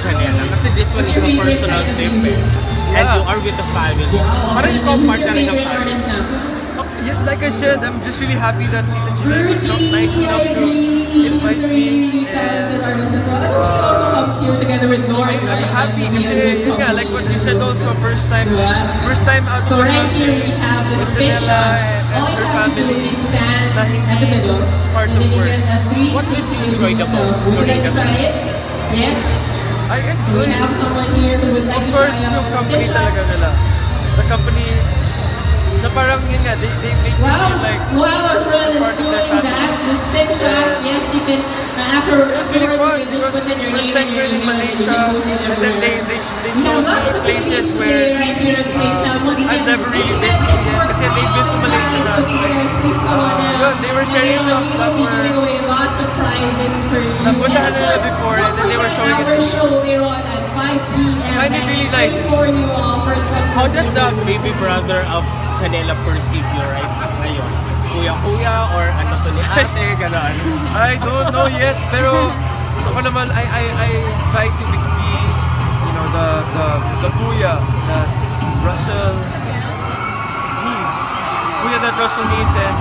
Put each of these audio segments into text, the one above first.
Chanela? Kasi this one is a personal trip and you are with the family. Parang ikaw part na rin ng family. Yeah, like I said, I'm just really happy that Tita Janelle was so nice enough to invite me. I'm happy kasi yun nga, like what you said also, first time out to the country with Janela and her family na hindi part of work. What did you enjoy the most during the trip? Yes. I enjoy it. Of course, yung company talaga nila. The company na parang yun nga, they make me feel like while our friend is doing that, the spin shot, yes, you can, after it's really fun. you can just put in your First name time in Malaysia, and then they We showed have lots me of places activities where today right here at Queenstown. Once I've again, never really this been event is yet. for Kasi they've been to Malaysia all now. the viewers. Please come on down. Yun, they were sharing stuff We that will be giving were away lots of prizes for you. napuntahan And of na course, before, don't and then they were forget showing it our to me. show later on at 5 p.m. Find it That's really free nice. for you all. First one, How first does the served. baby brother of Chanela perceive you right ngayon? Kuya-kuya or ano to ni ate, gano'n? I don't know yet, pero ako naman, I try to be, you know, the kuya that Russell needs. Kuya that Russell needs, and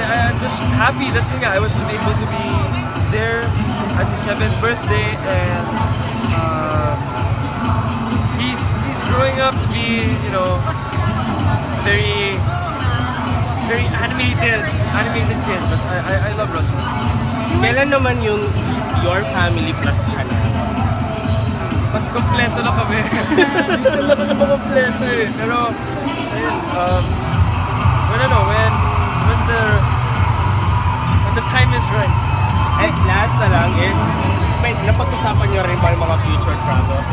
I'm just happy that yun nga, I was able to be there at his 7th birthday, and he's growing up to be, you know, very animated kid, but I love Russell. Kailan naman yung your family plus Chanela? But kompleto na kami. Minsan lang naman kompleto eh. Pero, ayun, when the time is right. And last na lang is, may napag-usapan nyo rin ba yung mga future travels?